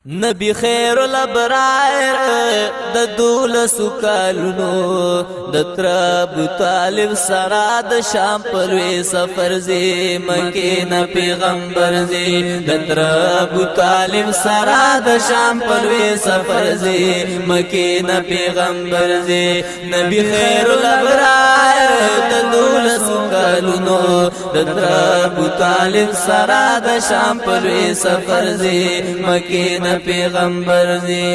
نبی خیر الابرار د دولسو کالونو د تر ابو طالب سره د شام پروي سفر زی مکه نه پیغمبر زی د تر ابو طالب سره د شام پروي سفر زی مکه نه پیغمبر زی نبی خیر الابرار د دولسو کالونو د تر ابو طالب سره د شام پروي سفر زی مکه پیغمبر دی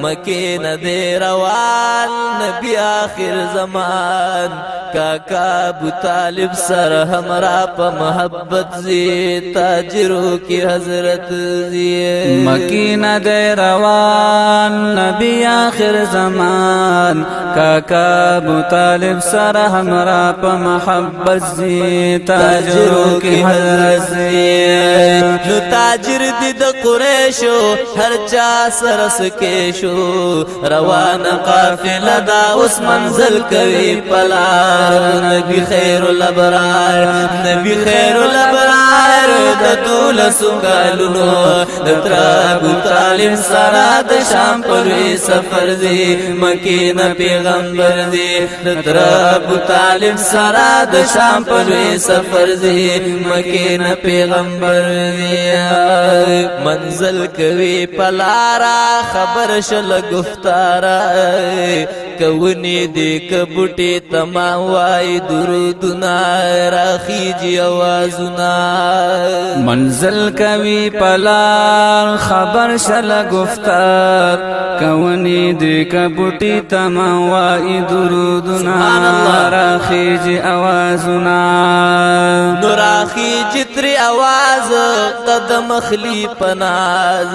مکه نه دی روان نبی آخر زمان کاکا ابو طالب سر ہمرا پا محبت زی تاجروں کی حضرت زی مکه نه دی روان نبی آخر زمان کاکا ابو طالب سر ہمرا پا محبت زی تاجروں کی حضرت زی نو تاجر دی د قریشو هر چا سرس کېشو روان قافله دا اوس منزل کوي پلار نبی خیر الابرار نبی خیر الابرار د دولسو کالونو د تر ابو طالب سره د شام پروي سفر دی مکه نه پیغمبر دی د تر ابو طالب سره د شام پروي سفر دی مکه نه پیغمبر دی منزل کوي پلارا خبر شل گفتارا کونی دی کبوٹی تمام وائی درودنا راخیجی آوازنا منزل کوي پلار خبر شل گفتار کونی دی کبوٹی تمام وائی درودنا راخیجی آوازنا نراخیجی تری آواز قدم خلی پناز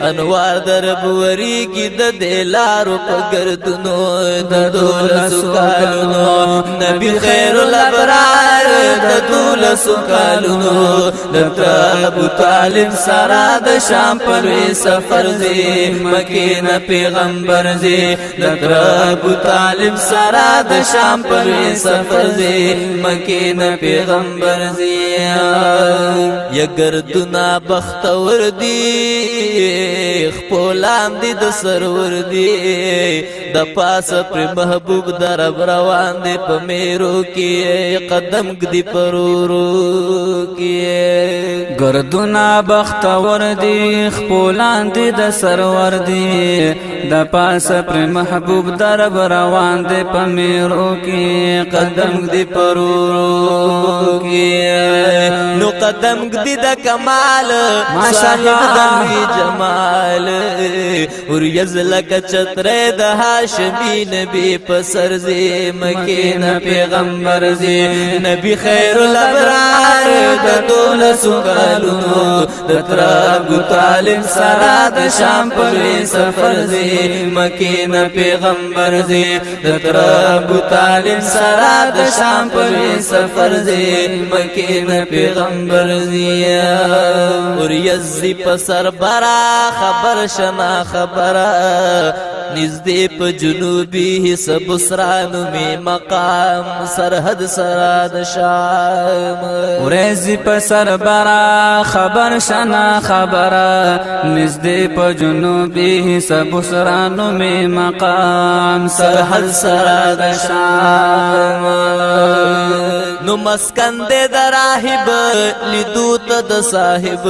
انوار درب وری کی د دلارو پگردنو د دولسو کالونو نبی خیر الابرار د دولسو کالونو د ابو طالب سره د شام پروي سفر زی مکه نه پیغمبر زی د ابو طالب سره د شام پروي سفر زی مکه نه پیغمبر زی یګردنا بختور دی خپلام دی د سرور دی د پاس پر محبوب درب روان دی په میرو کې قدم گدی پرورو کې گردنا بختور دی خپلان دی د سرور دی د پاس پر محبوب درب روان دی په میرو کې قدم گدی پرورو کې نو قدم گدی د کمال صاحب دنوی جمال اور یزلک چتره د هاشمی نبی پسر زی مکه نه پیغمبر زی نبی خیر الابرار د دولسو کالونو د تر ابو طالب سره د شام پروي سفر زی مکه نه پیغمبر زی د تر ابو طالب سره د شام پروي سفر زی مکه نه پیغمبر زی اور یزی پسر برا خبر شنا خبر نزدې په جنوبي حسب سرانو می مقام سرحد سراد شام ورزی په سر برا خبر شنا خبر نزدې په جنوبي حسب سرانو می مقام سرحد سراد شام نو مسکن دے دراہب لیدو تا دا صاحب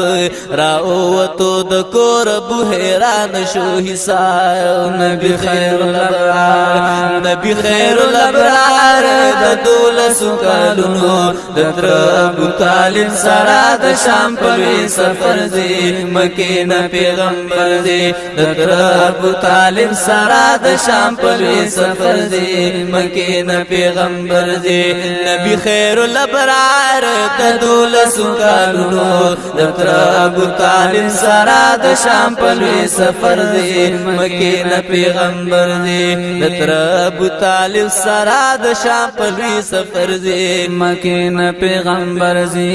راوتو دا کور بحیران شو حساب نبی خیر الابرار نبی خیر الابرار دا دولسو کالونو دا تر ابو طالب سرا دا شام پروي سفر زی مکه نه پیغمبر زی دا تر ابو طالب سرا دا شام پروي سفر زی مکه نه پیغمبر زی نبی خیر الابرار د دولسو کالونو د تر ابو طالب سره د شام پلوي سفر دی مکه نه پیغمبر دی د تر ابو طالب سره د شام پلوي سفر دی مکه نه پیغمبر دی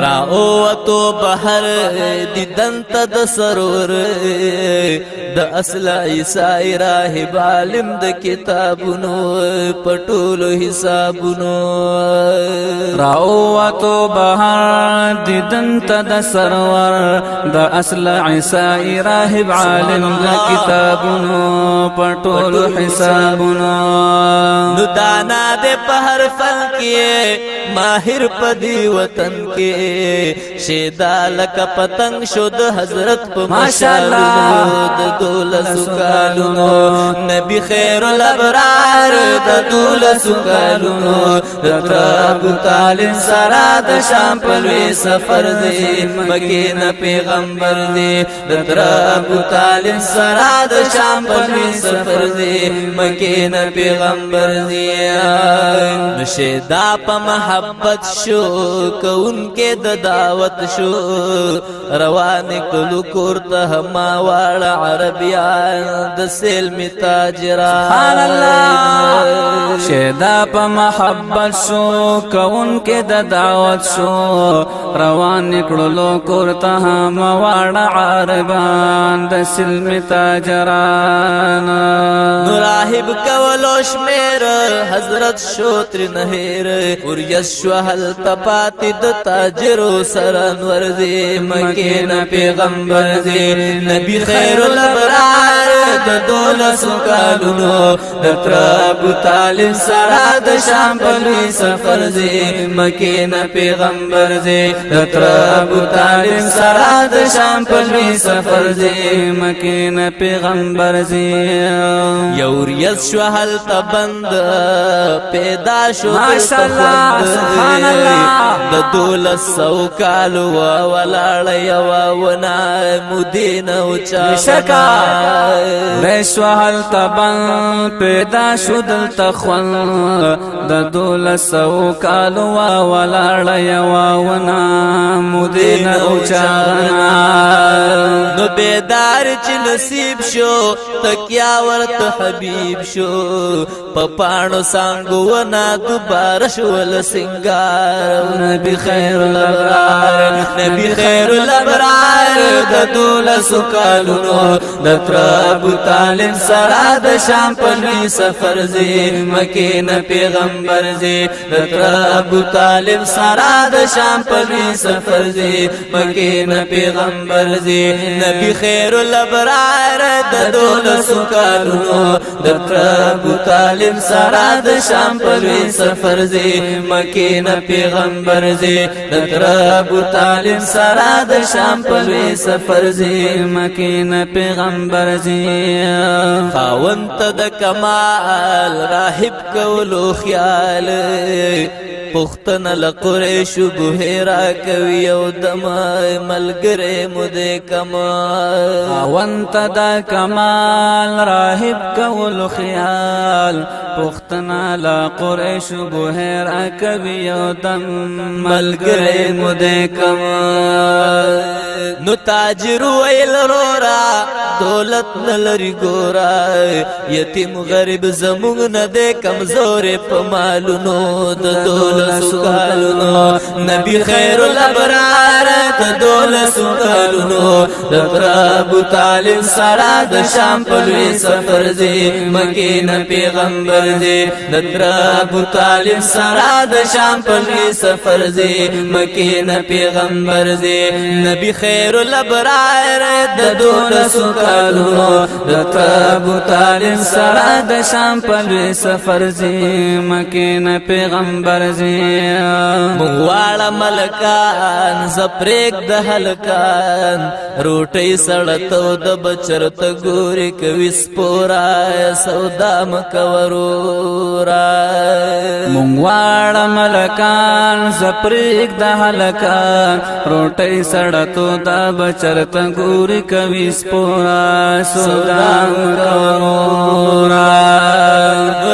را او تو بهر دیدن ته د سرور د اصل عیسی راهب عالم د کتابونو پټولو حسابونو راوتو بهر دیدن تا د سرور د اصل عیسائی راهب عالم د کتابونو پټول حسابونو نو دانا دے پہر فل کیے ماہر پدی وطن کے شیدا لکا پتنگ شد حضرت پا ماشاءاللہ دولس کالونو نبی خیر الابرار دولس کالونو ابو طالب سرا د شام پلوی سفر دی مکین پیغمبر دی ابو طالب سرا د شام پلوی سفر دی مکین پیغمبر دی نشیدا پا محبت شو کون کے دعوت شو روان کلو کورتا ہما والا عربیان د سلم تاجران شیدا پا محبت شو کون کے دعوت شو روان کلو کورتا ہما والا عربیان د سلم تاجران راہب کولوش میر حضرت شوتر نهیر اوریس شو حل تپاتی د تاجرو سرانور دی مکین پیغمبر دی نبی خیر الابرار د دولس کالونو د ابو طالب سرا د شام پلوی سفر دی مکین پیغمبر دی د ابو طالب سرا د شام پلوی سفر دی مکین پیغمبر دی یوریس شو حل تبند پیدا شو ماشاءاللہ سبحان اللہ د دولس سو کالو ولاړ یو ونا مدینه او چا ریشو حل تبن پیدا شو دل تخون د دولس سو کالو ولاړ یو ونا مدینه او چا نو بیدار چې نصیب شو تکیا ورت حبیب شو پپانو سانگو ونا دوباره شول سنگار نبی خیر الابرار نبی خیر الابرار د دولس کالونو د ابو طالب سرا د شام پلوی سفر زی مکین پیغمبر زی د ابو طالب سرا د شام پلوی سفر زی مکین پیغمبر زی نبی خیر الابرار د دولس کالونو د ابو طالب سرا د شام پلوی سفر زی مکین پیغمبر زی د ابو طالب سرا د شام پلوی سفر زی مکین پیغمبر زی خاونت د کمال راهب کولو خیال پختن لقریش بحیرا کوي او دم ملګری مود کمال خاونت د کمال راهب کول خیال پختن لقریش بحیرا کوي او دم ملګری مود کمال نو تاجر ویل رورا دولت نلری گورا یتیم غریب زمونږ نه دی کمزور په مالونو د دولس کالونو نبی خیر الابرار د دولس کالونو د ابو طالب سرا د شام پلوی سفر زی مکین پیغمبر زی د ابو طالب سرا د شام پلوی سفر زی مکین پیغمبر زی نبی خیر الابرار د دولس کالونو د ابو طالب سرا د شام پلوی سفر زی مکین پیغمبر زی مواړه ملکان زپریک د هلکان روټي سړتو د بچرت ګوري کوي سپورا سودا مکورورا مواړه ملکان زپریک د هلکان روټي سړتو د بچرت ګوري کوي سپورا سودا مکورورا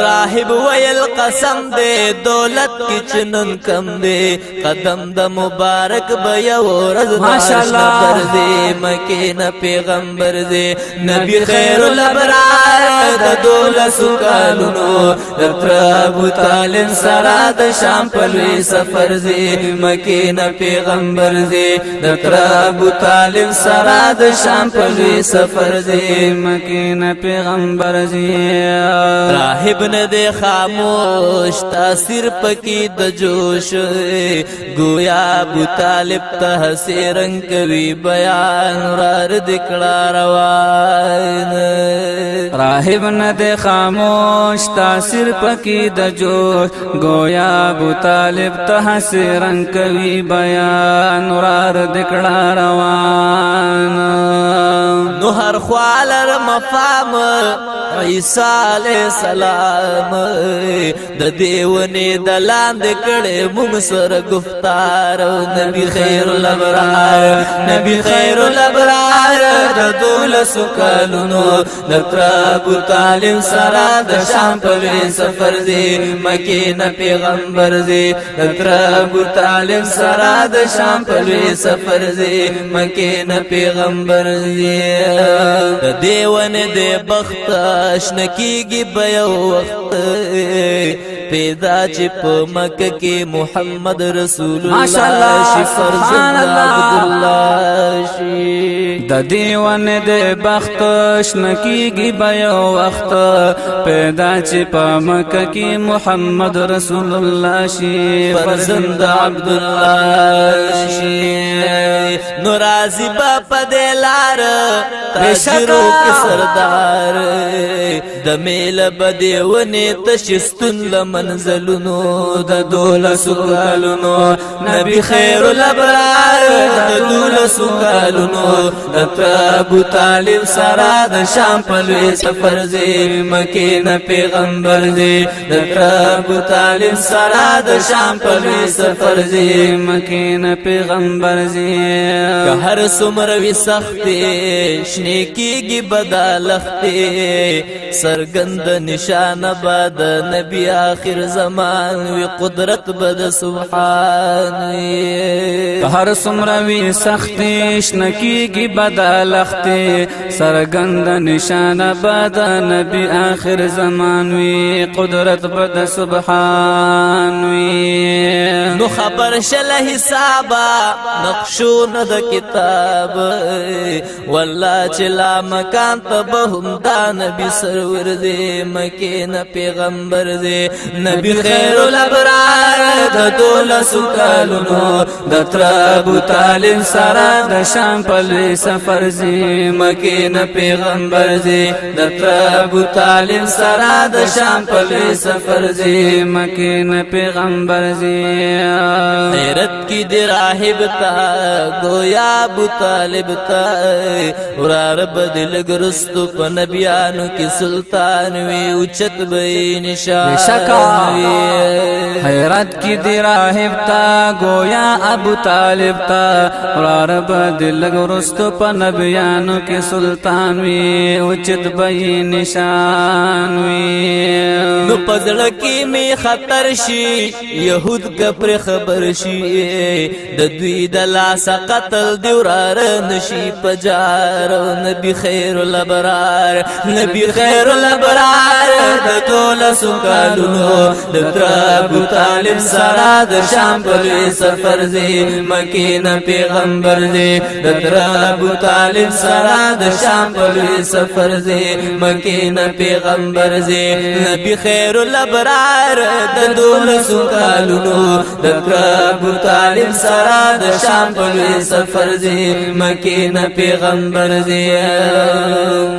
راهب ویل قسم دے دولت کی چنن کم دے قدم د مبارک بیا ورځ ماشاءاللہ دے مکین پیغمبر دے نبی خیر الابرار د دولس کالونو خامونو دتر ابو طالب سرا د شام په لوی سفر زی مکی نه پیغمبر زی دتر ابو طالب سرا د شام په لوی سفر زی مکی نه پیغمبر زی راهب نه د خاموش تاثیر پکی د جوش گویا ابو طالب ته سرنګ کوي بیان ور دکړه روان راهب نه د خاموش تاثیر پکی د جوش گویا ابو طالب ته سرنګ کوي بیان ور دکړه روان نو هر خوالر مفام عیسی علیہ السلام د دیونه د لاندې کړه موږ سره گفتار نبی خیر الابرار نبی خیر الابرار د دولس کلونو د ابو طالب سره د شام په سفر دی مکی نه پیغمبر دی د ابو طالب سره د شام په سفر دی مکی نه پیغمبر دی د دیونه د بخت شنکیږي به یو وخت پیدا چې په مکه کې محمد رسول الله شي فرزند عبد الله شي د دیوانه د بخت شنکیږي به یو وخت پیدا چې په مکه کې محمد رسول الله شي فرزند عبد الله شي نو راضي با پدلار تاجرو کې سردار د میل بدیونه تشستون لمنزلونو د دولس کلونو نبی خیر الابرار د دولس کلونو د ابو طالب سره د شام په لوی سفر زی مکی نه پیغمبر دی د ابو طالب سره د شام په لوی سفر زی مکی نه پیغمبر زی که هر څومره وي سختي شنه کیږي بدلختي سرګند نشانه باد نبی آخر زمان وی قدرت بد سبحان هر څومره وي سختي شنکیږي بدلختي سرګند نشانه باد نبی آخر زمان وی قدرت بد سبحان وی نو خبر شل حسابا نقشون د کتاب والله چلا مکان تبهم دا نبی سرور دی مکی نه پیغمبر دی نبی خیر الابرار د دولس کلونو د ابو طالب سره د شام په لوی سفر زی مکی نه پیغمبر دی د ابو طالب سره د شام په لوی سفر زی مکی نه پیغمبر زی غیرت کی دی راهب تا گویا ابو طالب تا ورار بدل گرستو په نبیانو کی سلطان وی اوچت به نشان حیرت کی دی راهب تا گویا ابو طالب تا ورار بدل گرستو په نبیانو کی سلطان وی اوچت به نشان وی نو پزړه کی می خطر شي يهود کپر خبر شي د دوی د لاس قتل دی ورار نشي پجار نبی خیر الابرار نبی خیر الابرار د دولس کلونو د ابو طالب سره د شام په سفر زی مکی نه پیغمبر دی د ابو طالب سره د شام په سفر زی مکی نه پیغمبر زی نبی خیر الابرار د دولس کلونو د ابو طالب سره د شام په سفر زی مکی نه پیغمبر زی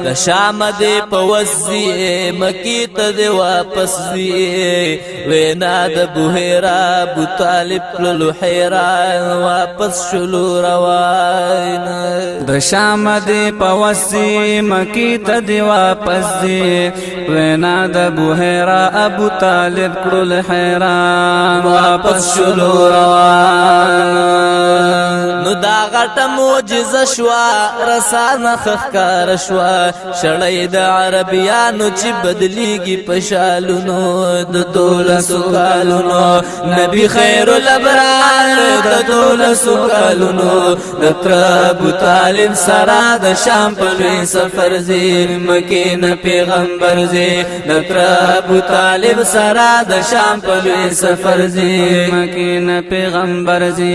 د شام دی پوزی مکی ته دی واپس دی وینا د بوهرا ابو طالب لولو حیران واپس شلو روان د شام دی پوزی مکی ته دی واپس دی وینا د بوهرا ابو طالب لولو حیران واپس شلو روان نو دا غټه معجزه شوا رسانه خخکار شوا شړې د عربیانو چې بدلیږي په شالونو د دولسو کالونو نبی خیر الابرار د دولسو کالونو د تر ابو طالب سره د شام په لوی سفر زی مکې نه پیغمبر زی د تر ابو طالب سره د شام په لوی سفر زی مکې نه پیغمبر زی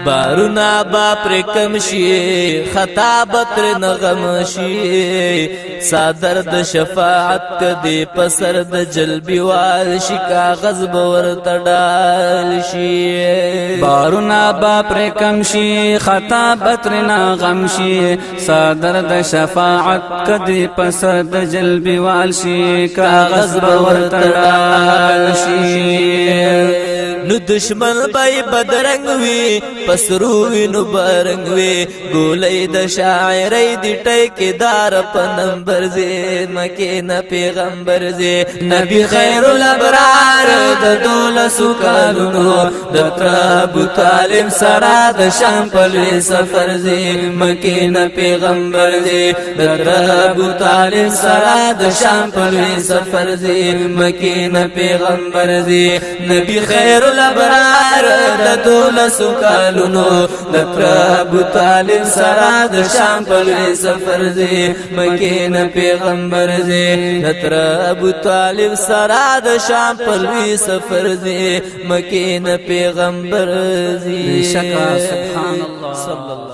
بارونا با پر کم شي خطا بتر نغم شي صادر د شفاعت کدی پسر د جلبی وال شي کاغذ باور تډال شي بارونا با پر کم شي خطا بتر نا غم شي صادر د شفاعت کدی پسر د جلبی وال شي کاغذ باور تډال شي نو دشمن بای بدرنگ وی پسرو وی نو برنگ وی گولی د شاعری دی ٹیکدار پا نمبر زی مکی نا پیغمبر زی نبی خیر الابرار د دولسو کالونو د تر ابو طالب سرا د شام پلوی سفر زی مکی نا پیغمبر زی د تر ابو طالب سرا د شام پلوی سفر زی مکی نا پیغمبر زی نبی خیر الابرار د دولسو کالونو د تر ابو طالب سرا د شام په لوی سفر زی مکې نه پیغمبر زی د تر ابو طالب سرا د شام په لوی سفر زی مکې نه پیغمبر زی شکا سبحان الله